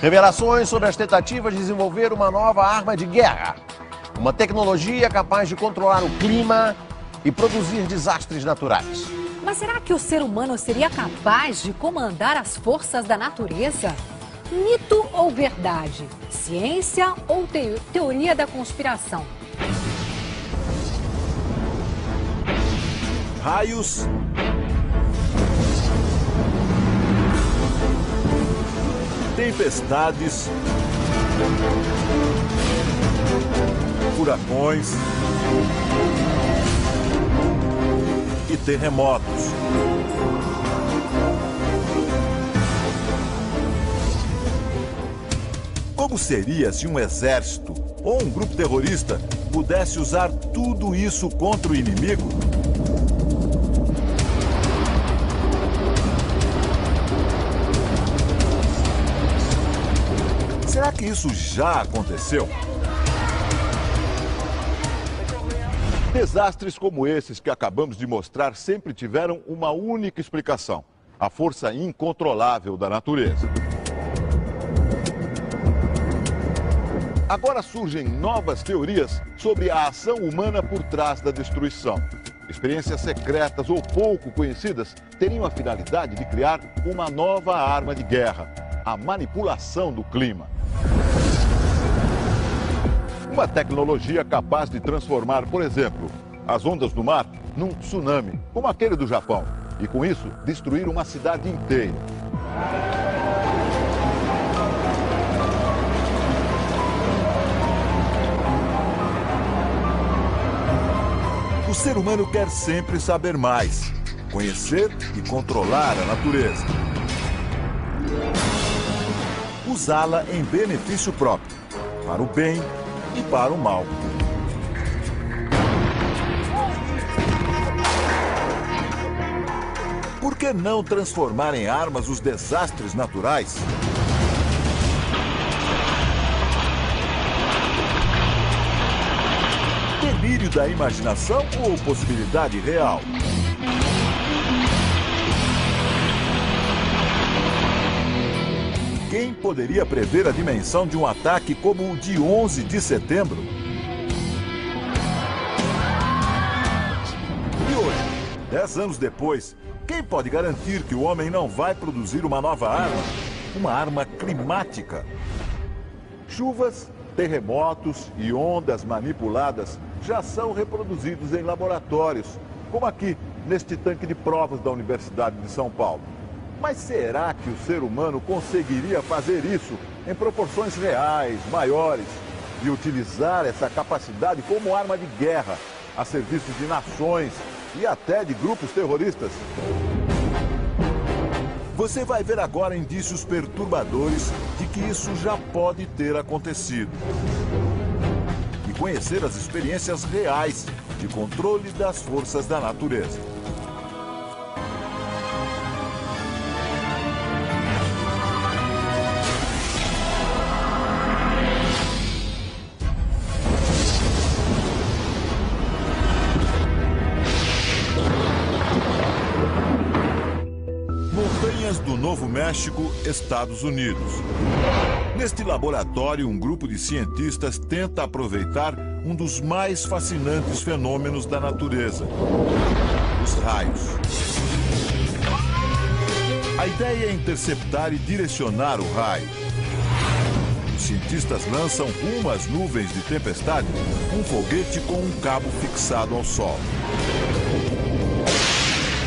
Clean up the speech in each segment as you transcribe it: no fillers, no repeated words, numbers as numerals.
Revelações sobre as tentativas de desenvolver uma nova arma de guerra. Uma tecnologia capaz de controlar o clima e produzir desastres naturais. Mas será que o ser humano seria capaz de comandar as forças da natureza? Mito ou verdade? Ciência ou teoria da conspiração? Raios, tempestades, furacões e terremotos. Como seria se um exército ou um grupo terrorista pudesse usar tudo isso contra o inimigo? Será que isso já aconteceu? Desastres como esses que acabamos de mostrar sempre tiveram uma única explicação: a força incontrolável da natureza. Agora surgem novas teorias sobre a ação humana por trás da destruição. Experiências secretas ou pouco conhecidas teriam a finalidade de criar uma nova arma de guerra: a manipulação do clima. Uma tecnologia capaz de transformar, por exemplo, as ondas do mar num tsunami, como aquele do Japão, e com isso destruir uma cidade inteira. O ser humano quer sempre saber mais, conhecer e controlar a natureza. Usá-la em benefício próprio, para o bem e para o mal. Por que não transformar em armas os desastres naturais? Delírio da imaginação ou possibilidade real? Quem poderia prever a dimensão de um ataque como o de 11 de setembro? E hoje, 10 anos depois, quem pode garantir que o homem não vai produzir uma nova arma? Uma arma climática? Chuvas, terremotos e ondas manipuladas já são reproduzidos em laboratórios, como aqui, neste tanque de provas da Universidade de São Paulo. Mas será que o ser humano conseguiria fazer isso em proporções reais, maiores, e utilizar essa capacidade como arma de guerra a serviço de nações e até de grupos terroristas? Você vai ver agora indícios perturbadores de que isso já pode ter acontecido. E conhecer as experiências reais de controle das forças da natureza. Do Novo México, Estados Unidos. Neste laboratório, um grupo de cientistas tenta aproveitar um dos mais fascinantes fenômenos da natureza: os raios. A ideia é interceptar e direcionar o raio. Os cientistas lançam rumo às nuvens de tempestade um foguete com um cabo fixado ao solo.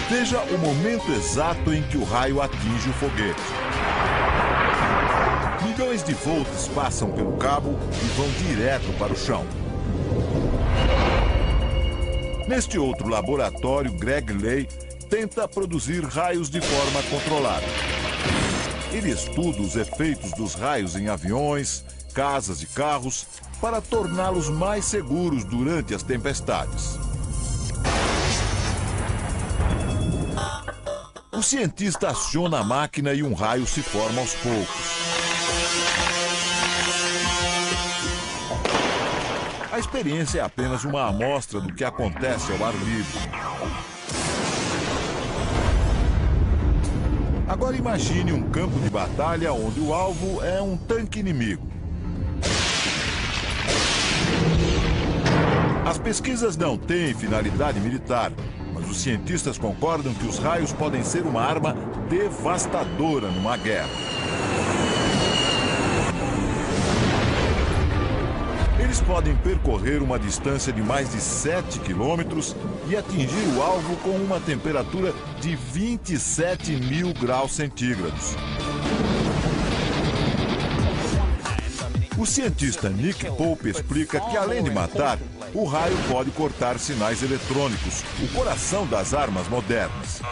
Veja o momento exato em que o raio atinge o foguete. Milhões de volts passam pelo cabo e vão direto para o chão. Neste outro laboratório, Greg Ley tenta produzir raios de forma controlada. Ele estuda os efeitos dos raios em aviões, casas e carros para torná-los mais seguros durante as tempestades. O cientista aciona a máquina e um raio se forma aos poucos. A experiência é apenas uma amostra do que acontece ao ar livre. Agora imagine um campo de batalha onde o alvo é um tanque inimigo. As pesquisas não têm finalidade militar, mas os cientistas concordam que os raios podem ser uma arma devastadora numa guerra. Eles podem percorrer uma distância de mais de 7 quilômetros e atingir o alvo com uma temperatura de 27.000 graus centígrados. O cientista Nick Pope explica que, além de matar, o raio pode cortar sinais eletrônicos, o coração das armas modernas.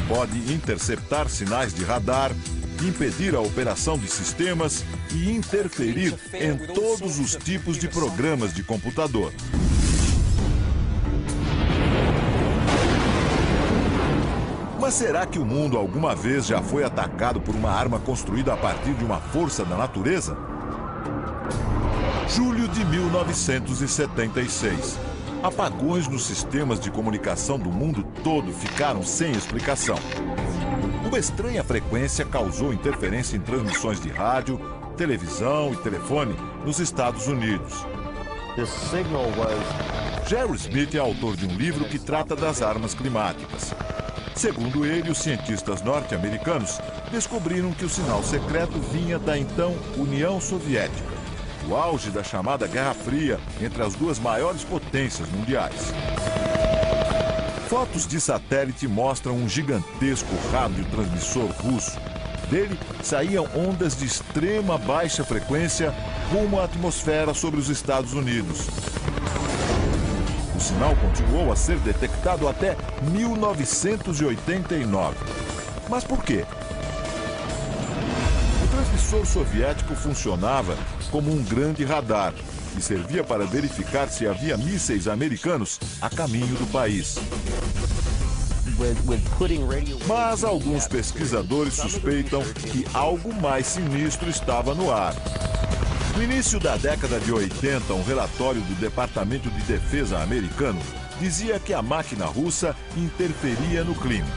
Pode interceptar sinais de radar, impedir a operação de sistemas e interferir em todos os tipos de programas de computador. Mas será que o mundo alguma vez já foi atacado por uma arma construída a partir de uma força da natureza? Julho de 1976. Apagões nos sistemas de comunicação do mundo todo ficaram sem explicação. Uma estranha frequência causou interferência em transmissões de rádio, televisão e telefone nos Estados Unidos. Jerry Smith é autor de um livro que trata das armas climáticas. Segundo ele, os cientistas norte-americanos descobriram que o sinal secreto vinha da então União Soviética, o auge da chamada Guerra Fria entre as duas maiores potências mundiais. Fotos de satélite mostram um gigantesco radiotransmissor russo. Dele saíam ondas de extrema baixa frequência rumo à atmosfera sobre os Estados Unidos. O sinal continuou a ser detectado até 1989. Mas por quê? O transmissor soviético funcionava como um grande radar e servia para verificar se havia mísseis americanos a caminho do país. Mas alguns pesquisadores suspeitam que algo mais sinistro estava no ar. No início da década de 80, um relatório do Departamento de Defesa americano dizia que a máquina russa interferia no clima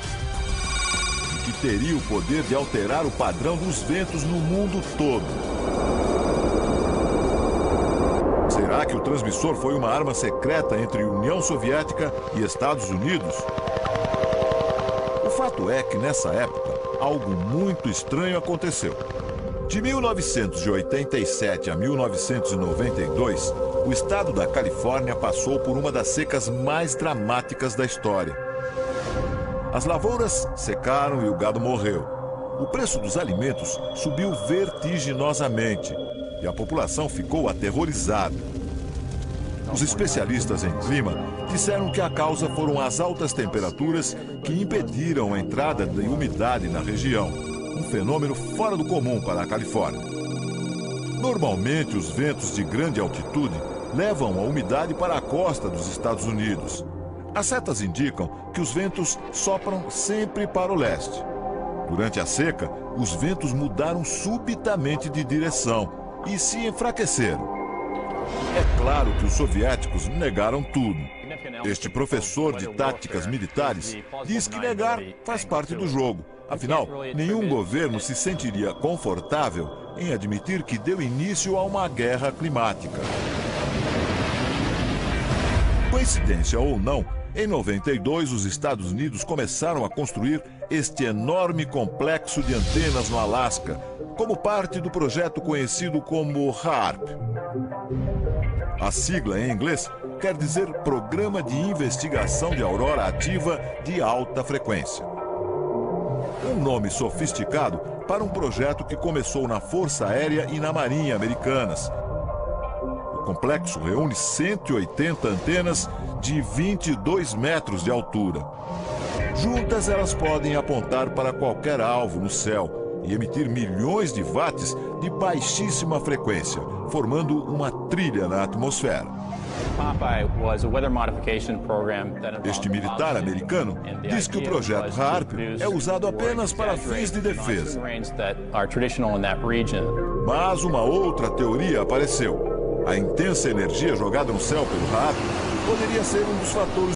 e que teria o poder de alterar o padrão dos ventos no mundo todo. Será que o transmissor foi uma arma secreta entre União Soviética e Estados Unidos? O fato é que, nessa época, algo muito estranho aconteceu. De 1987 a 1992, o estado da Califórnia passou por uma das secas mais dramáticas da história. As lavouras secaram e o gado morreu. O preço dos alimentos subiu vertiginosamente e a população ficou aterrorizada. Os especialistas em clima disseram que a causa foram as altas temperaturas que impediram a entrada de umidade na região, um fenômeno fora do comum para a Califórnia. Normalmente, os ventos de grande altitude levam a umidade para a costa dos Estados Unidos. As setas indicam que os ventos sopram sempre para o leste. Durante a seca, os ventos mudaram subitamente de direção e se enfraqueceram. É claro que os soviéticos negaram tudo. Este professor de táticas militares diz que negar faz parte do jogo. Afinal, nenhum governo se sentiria confortável em admitir que deu início a uma guerra climática. Coincidência ou não, em 92 os Estados Unidos começaram a construir este enorme complexo de antenas no Alasca, como parte do projeto conhecido como HAARP. A sigla em inglês quer dizer Programa de Investigação de Aurora Ativa de Alta Frequência. Um nome sofisticado para um projeto que começou na Força Aérea e na Marinha Americanas. O complexo reúne 180 antenas de 22 metros de altura. Juntas, elas podem apontar para qualquer alvo no céu e emitir milhões de watts de baixíssima frequência, formando uma trilha na atmosfera. Este militar americano diz que o projeto HAARP é usado apenas para fins de defesa. Mas uma outra teoria apareceu. A intensa energia jogada no céu pelo HAARP poderia ser um dos fatores